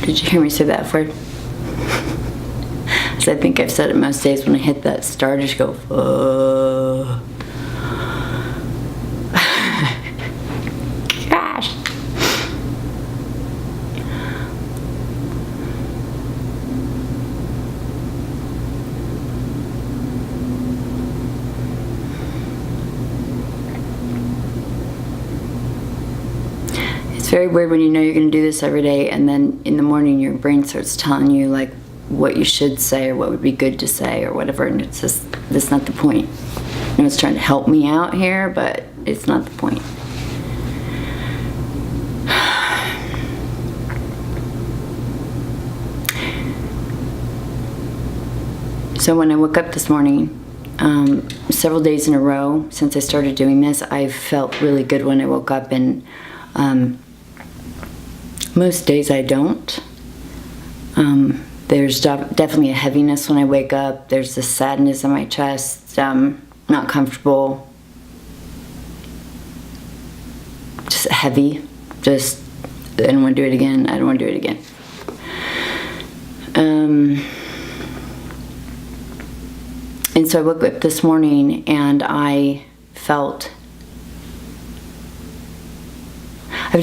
Did you hear me say that word? So I think I've said it most days when I hit that start, I just go, gosh. It's very weird when you know you're going to do this every day, and then in the morning your brain starts telling you like what you should say or what would be good to say or whatever, and it's just, that's not the point. I know it's trying to help me out here, but it's not the point. So when I woke up this morning, several days in a row since I started doing this, I've felt really good when I woke up, and most days I don't. There's definitely a heaviness when I wake up. There's this sadness in my chest, not comfortable, just heavy, just, I don't want to do it again, I don't want to do it again. And so I woke up this morning and I've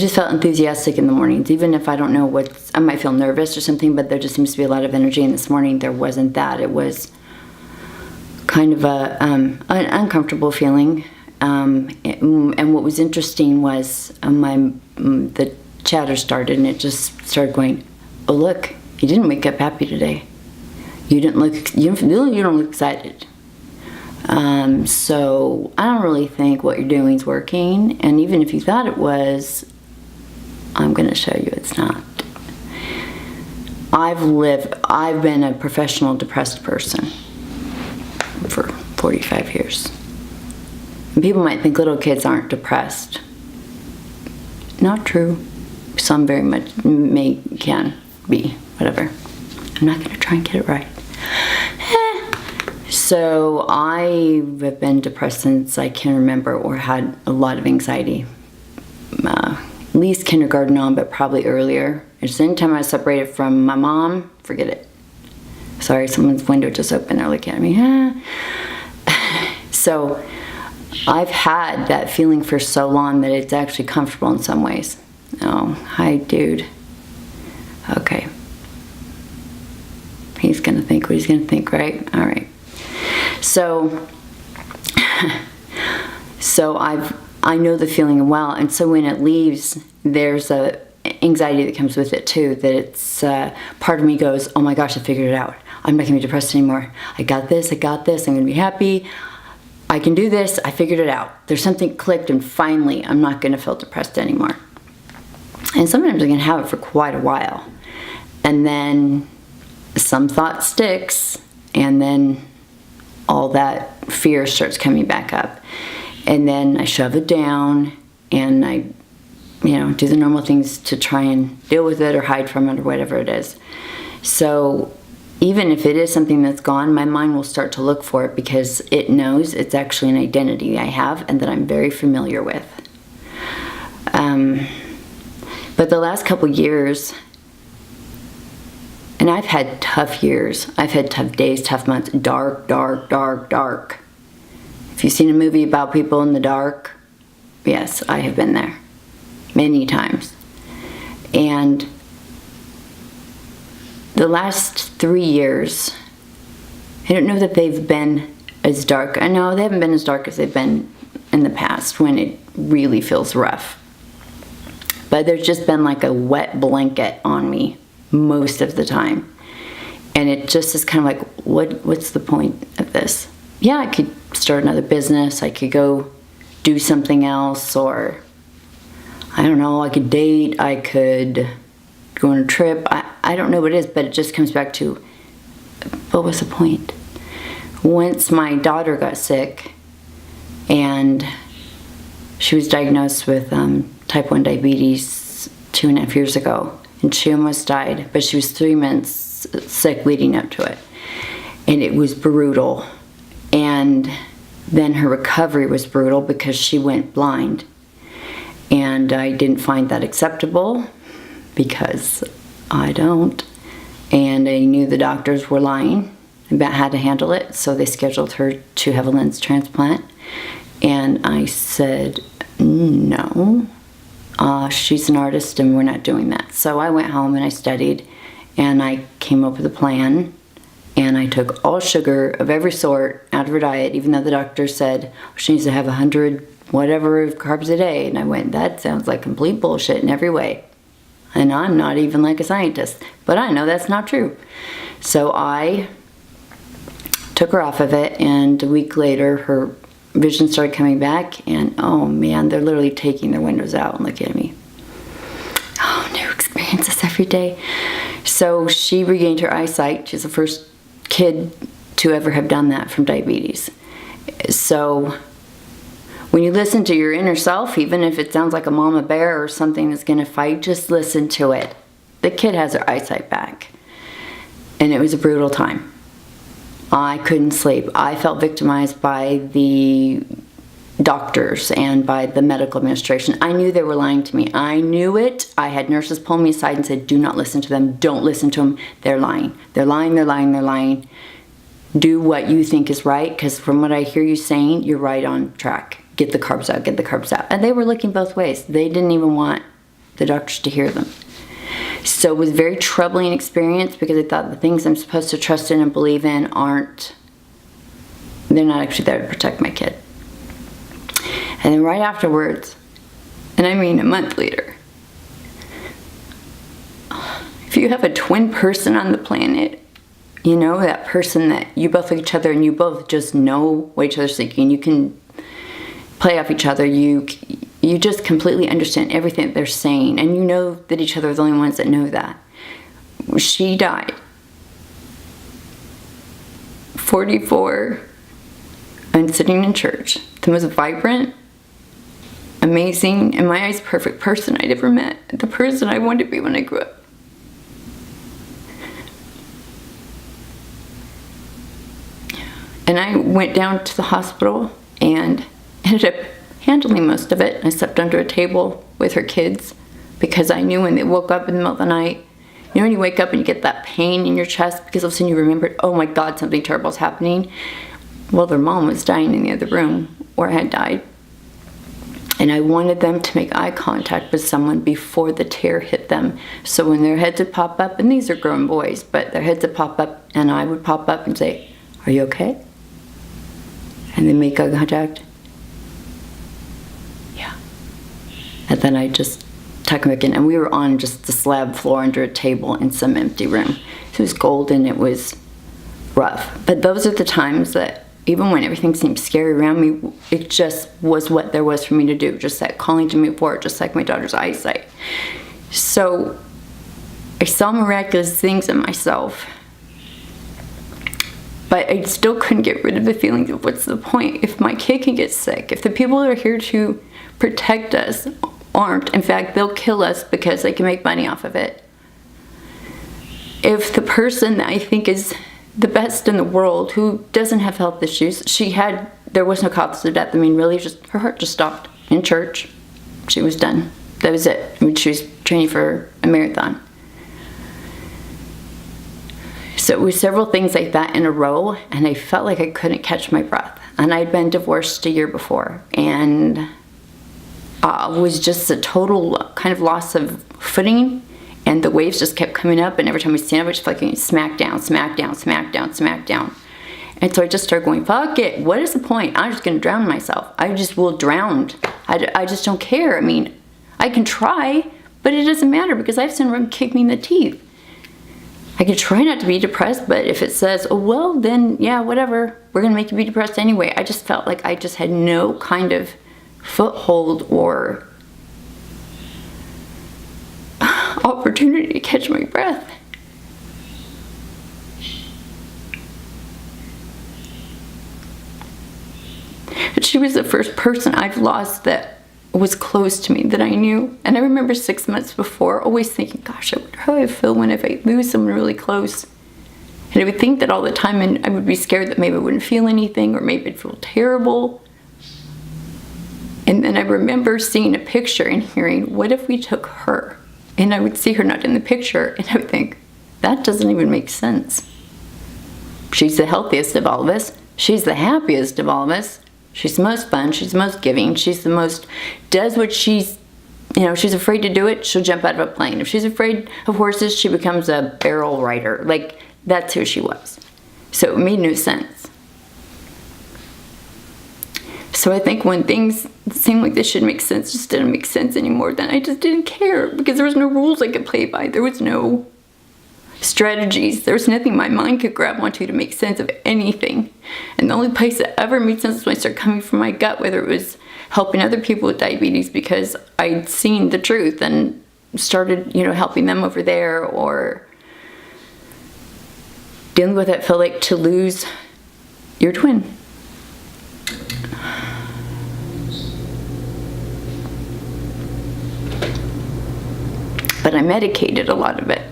just felt enthusiastic in the mornings, even if I don't know I might feel nervous or something, but there just seems to be a lot of energy. And this morning there wasn't that. It was kind of an uncomfortable feeling. And what was interesting was the chatter started, and it just started going, oh look, you didn't wake up happy today. You don't look excited. So I don't really think what you're doing is working, and even if you thought it was, I'm going to show you it's not. I've been a professional depressed person for 45 years. And people might think little kids aren't depressed. Not true. Some very much can be, whatever. I'm not going to try and get it right. So I have been depressed since I can remember, or had a lot of anxiety. At least kindergarten on, but probably earlier. Just anytime I was separated from my mom, forget it. Sorry, someone's window just opened, they're looking at me. So I've had that feeling for so long that it's actually comfortable in some ways. Oh, hi dude. Okay. He's gonna think what he's gonna think, right? All right. So I know the feeling well, and so when it leaves, there's a anxiety that comes with it too, that it's part of me goes, oh my gosh, I figured it out. I'm not gonna be depressed anymore. I got this, I'm gonna be happy. I can do this, I figured it out. There's something clicked, and finally I'm not gonna feel depressed anymore. And sometimes I can have it for quite a while. And then some thought sticks, and then all that fear starts coming back up. And then I shove it down, and I, do the normal things to try and deal with it or hide from it or whatever it is. So even if it is something that's gone, my mind will start to look for it, because it knows it's actually an identity I have and that I'm very familiar with. But the last couple years, and I've had tough years. I've had tough days, tough months, dark, dark, dark, dark. If you've seen a movie about people in the dark, yes, I have been there many times. And the last 3 years, I don't know that they've been as dark. I know they haven't been as dark as they've been in the past when it really feels rough. But there's just been like a wet blanket on me most of the time. And it just is kind of like, what's the point of this? Yeah, I could start another business. I could go do something else, or I don't know, I could date, I could go on a trip. I don't know what it is, but it just comes back to, what was the point? Once my daughter got sick, and she was diagnosed with type 1 diabetes 2.5 years ago, and she almost died, but she was 3 months sick leading up to it, and it was brutal. And then her recovery was brutal because she went blind, and I didn't find that acceptable, because I don't. And I knew the doctors were lying about how to handle it, so they scheduled her to have a lens transplant. And I said, no, she's an artist and we're not doing that. So I went home and I studied, and I came up with a plan, and I took all sugar of every sort out of her diet, even though the doctor said she needs to have 100 whatever carbs a day. And I went, that sounds like complete bullshit in every way. And I'm not even like a scientist, but I know that's not true. So I took her off of it, and a week later her vision started coming back, and oh man, they're literally taking their windows out and looking at me. Oh, new experiences every day. So she regained her eyesight. She's the first kid to ever have done that from diabetes. So when you listen to your inner self, even if it sounds like a mama bear or something that's going to fight, just listen to it. The kid has her eyesight back. And it was a brutal time. I couldn't sleep. I felt victimized by the doctors and by the medical administration. I knew they were lying to me. I knew it. I had nurses pull me aside and said, do not listen to them. Don't listen to them. They're lying. They're lying, they're lying, they're lying. Do what you think is right, because from what I hear you saying, you're right on track. Get the carbs out, get the carbs out. And they were looking both ways. They didn't even want the doctors to hear them. So it was a very troubling experience, because I thought the things I'm supposed to trust in and believe in they're not actually there to protect my kid. And then right afterwards, and I mean a month later, if you have a twin person on the planet, you know, that person that you both look at each other and you both just know what each other's thinking, you can play off each other, you just completely understand everything that they're saying, and you know that each other are the only ones that know that. She died 44 and sitting in church, the most vibrant, amazing, in my eyes, perfect person I'd ever met, the person I wanted to be when I grew up. And I went down to the hospital and ended up handling most of it. I slept under a table with her kids, because I knew when they woke up in the middle of the night, you know when you wake up and you get that pain in your chest because all of a sudden you remembered, oh my God, something terrible is happening. Well, their mom was dying in the other room, or had died. And I wanted them to make eye contact with someone before the tear hit them. So when their heads would pop up, and these are grown boys, but their heads would pop up and I would pop up and say, are you okay? And they make eye contact. Yeah. And then I just tuck them back in. And we were on just the slab floor under a table in some empty room. It was cold and it was rough. But those are the times that, even when everything seemed scary around me, it just was what there was for me to do. Just that calling to move forward, just like my daughter's eyesight. So I saw miraculous things in myself, but I still couldn't get rid of the feeling of, what's the point? If my kid can get sick, if the people that are here to protect us aren't, in fact, they'll kill us because they can make money off of it. If the person that I think is the best in the world, who doesn't have health issues, there was no cause of death. I mean, really, just her heart just stopped in church. She was done. That was it. I mean, she was training for a marathon. So it was several things like that in a row, and I felt like I couldn't catch my breath. And I'd been divorced a year before, and was just a total kind of loss of footing. And the waves just kept coming up, and every time we stand up, it just felt like getting smack down, smack down, smack down, smack down. And so I just started going, fuck it, what is the point? I'm just gonna drown myself. I just will drown. I just don't care. I mean, I can try, but it doesn't matter, because I have someone kick me in the teeth. I can try not to be depressed, but if it says, oh, well, then, yeah, whatever, we're gonna make you be depressed anyway. I just felt like I just had no kind of foothold or opportunity to catch my breath. But she was the first person I've lost that was close to me, that I knew. And I remember 6 months before always thinking, gosh, I wonder how I feel when if I lose someone really close. And I would think that all the time, and I would be scared that maybe I wouldn't feel anything, or maybe I'd feel terrible. And then I remember seeing a picture and hearing, what if we took her? And I would see her not in the picture, and I would think, that doesn't even make sense. She's the healthiest of all of us. She's the happiest of all of us. She's the most fun. She's the most giving. She's the most, does what she's, if she's afraid to do it, she'll jump out of a plane. If she's afraid of horses, she becomes a barrel rider. Like, that's who she was. So it made no sense. So I think when things seemed like they should make sense, just didn't make sense anymore, then I just didn't care, because there was no rules I could play by. There was no strategies. There was nothing my mind could grab onto to make sense of anything. And the only place that ever made sense was when I started coming from my gut, whether it was helping other people with diabetes because I'd seen the truth and started, helping them over there, or dealing with what it felt like to lose your twin. But I medicated a lot of it.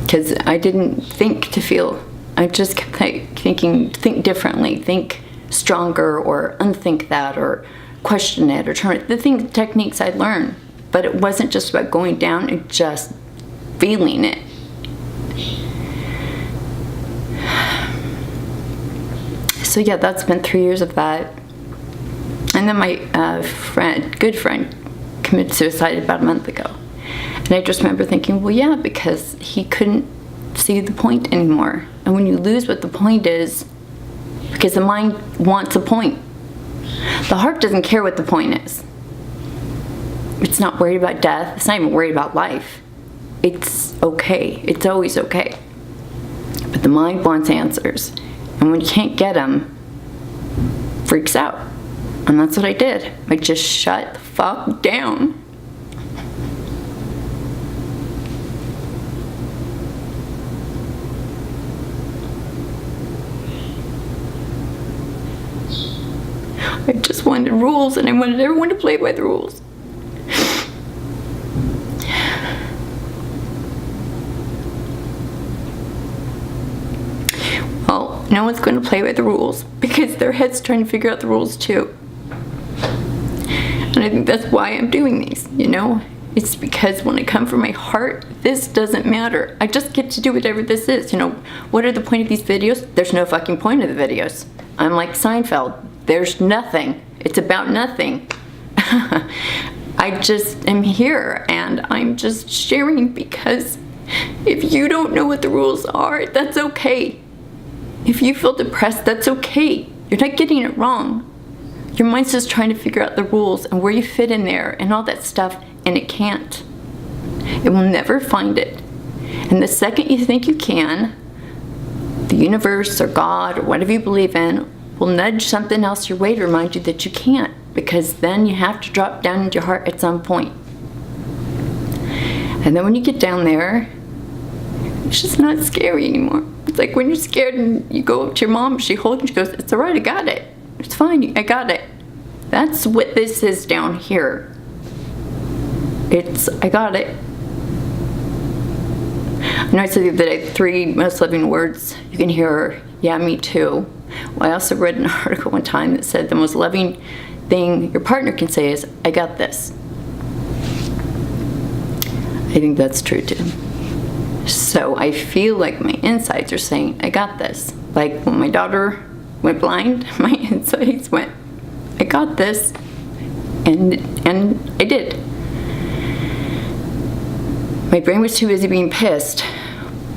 Because I didn't think to feel. I just kept thinking, think differently, think stronger, or unthink that, or question it, or turn it. The techniques I learned. But it wasn't just about going down, it just feeling it. So yeah, that's been 3 years of that. And then my good friend, committed suicide about a month ago. And I just remember thinking, well, yeah, because he couldn't see the point anymore. And when you lose what the point is, because the mind wants a point. The heart doesn't care what the point is. It's not worried about death. It's not even worried about life. It's okay. It's always okay. But the mind wants answers. And when you can't get them, freaks out. And that's what I did. I just shut the fuck down. I just wanted rules, and I wanted everyone to play by the rules. Well, no one's going to play by the rules because their head's trying to figure out the rules too. And I think that's why I'm doing these, It's because when I come from my heart, this doesn't matter. I just get to do whatever this is, What are the point of these videos? There's no fucking point of the videos. I'm like Seinfeld. There's nothing. It's about nothing. I just am here, and I'm just sharing because if you don't know what the rules are, that's okay. If you feel depressed, that's okay. You're not getting it wrong. Your mind's just trying to figure out the rules and where you fit in there and all that stuff, and it can't. It will never find it. And the second you think you can, the universe or God or whatever you believe in will nudge something else your way to remind you that you can't, because then you have to drop down into your heart at some point. And then when you get down there, it's just not scary anymore. It's like when you're scared and you go up to your mom, she holds you, she goes, "It's all right, I got it. It's fine, I got it." That's what this is down here. I got it. I know I said the other day, 3 most loving words you can hear, yeah, me too. Well, I also read an article one time that said the most loving thing your partner can say is, "I got this." I think that's true too. So I feel like my insides are saying, "I got this." Like when my daughter went blind, my insides went, "I got this," and I did. My brain was too busy being pissed,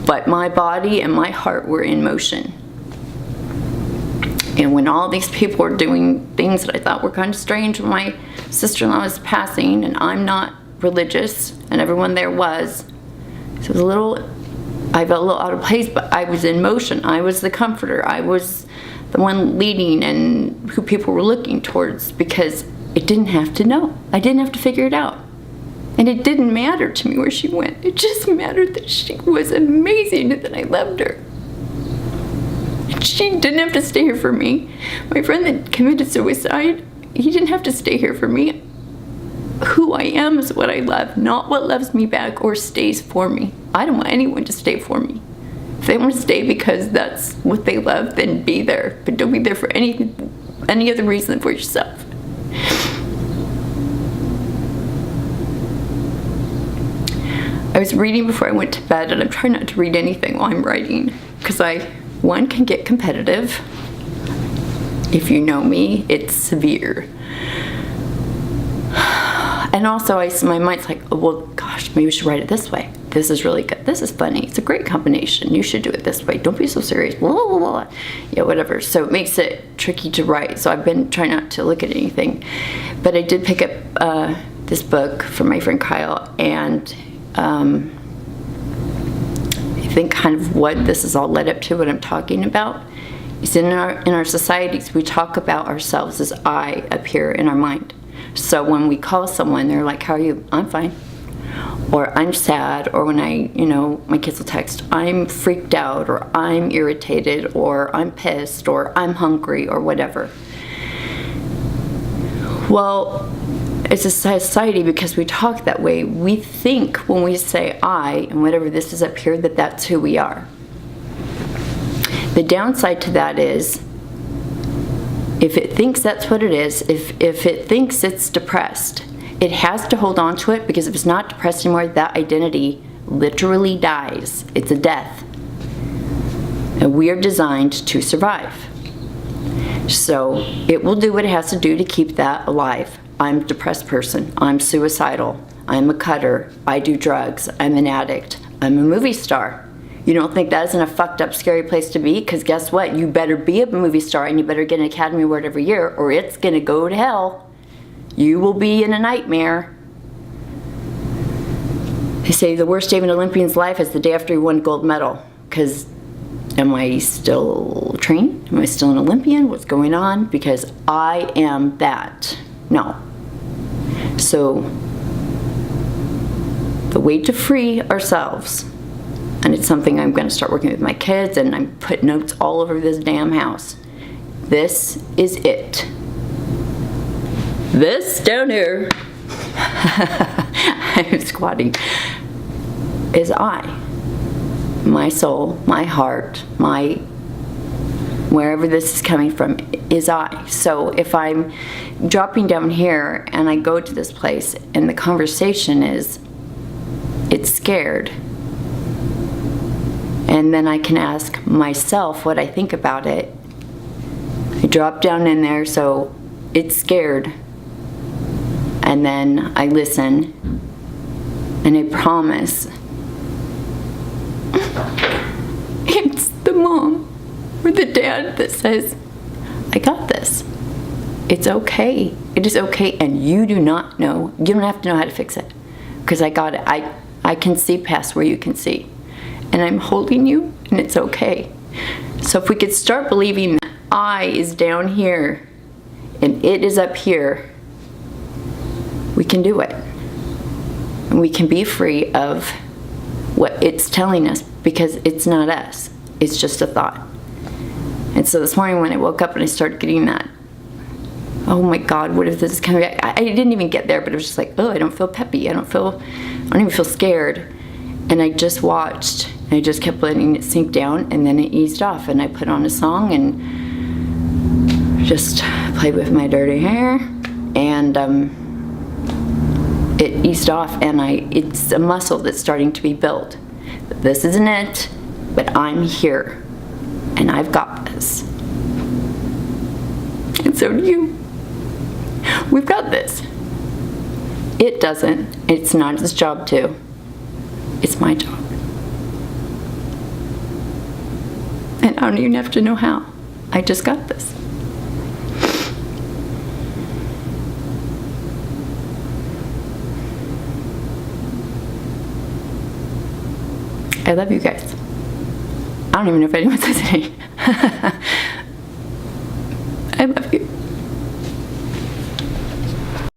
but my body and my heart were in motion. And when all these people were doing things that I thought were kind of strange, when my sister-in-law was passing, and I'm not religious, and everyone there was, so it was I felt a little out of place, but I was in motion. I was the comforter. I was the one leading and who people were looking towards, because it didn't have to know. I didn't have to figure it out. And it didn't matter to me where she went. It just mattered that she was amazing and that I loved her. And she didn't have to stay here for me. My friend that committed suicide, he didn't have to stay here for me. Who I am is what I love, not what loves me back or stays for me. I don't want anyone to stay for me. If they want to stay because that's what they love, then be there. But don't be there for any other reason than for yourself. I was reading before I went to bed, and I'm trying not to read anything while I'm writing because one, can get competitive. If you know me, it's severe. And also, my mind's like, oh, well, gosh, maybe we should write it this way. This is really good. This is funny. It's a great combination. You should do it this way. Don't be so serious. Blah, blah, blah. Yeah, whatever. So it makes it tricky to write. So I've been trying not to look at anything. But I did pick up this book from my friend Kyle, and I think kind of what this is all led up to, what I'm talking about, is in our societies, we talk about ourselves as I up here in our mind. So when we call someone, they're like, how are you? I'm fine. Or I'm sad. Or when my kids will text, I'm freaked out, or I'm irritated, or I'm pissed, or I'm hungry, or whatever. Well, it's a society, because we talk that way. We think when we say I, and whatever this is up here, that's who we are. The downside to that is, if it thinks that's what it is, if it thinks it's depressed, it has to hold on to it, because if it's not depressed anymore, that identity literally dies. It's a death. And we are designed to survive. So it will do what it has to do to keep that alive. I'm a depressed person. I'm suicidal. I'm a cutter. I do drugs. I'm an addict. I'm a movie star. You don't think that isn't a fucked up, scary place to be? Because guess what? You better be a movie star, and you better get an Academy Award every year, or it's going to go to hell. You will be in a nightmare. They say the worst day of an Olympian's life is the day after he won a gold medal. Because am I still training? Am I still an Olympian? What's going on? Because I am that. No. So the way to free ourselves, and it's something I'm going to start working with my kids, and I'm put notes all over this damn house. This is it. This down here, I'm squatting, is I. My soul, my heart, wherever this is coming from, is I. So if I'm dropping down here and I go to this place and the conversation is, it's scared, and then I can ask myself what I think about it. I drop down in there, so it's scared. And then I listen, and I promise it's the mom or the dad that says, I got this. It's okay. It is okay, and you don't have to know how to fix it, because I got it. I can see past where you can see, and I'm holding you, and it's okay. So if we could start believing that I is down here and it is up here, we can do it. And we can be free of what it's telling us, because it's not us. It's just a thought. And so this morning when I woke up and I started getting that, oh my God, what if this is coming back? I didn't even get there, but it was just like, oh, I don't feel peppy. I don't even feel scared. And I just watched, and I just kept letting it sink down, and then it eased off, and I put on a song and just played with my dirty hair, and it eased off, and it's a muscle that's starting to be built. This isn't it, but I'm here, and I've got this. And so do you. We've got this. It doesn't. It's not his job to. It's my job. And I don't even have to know how. I just got this. I love you guys. I don't even know if anyone's listening. I love you.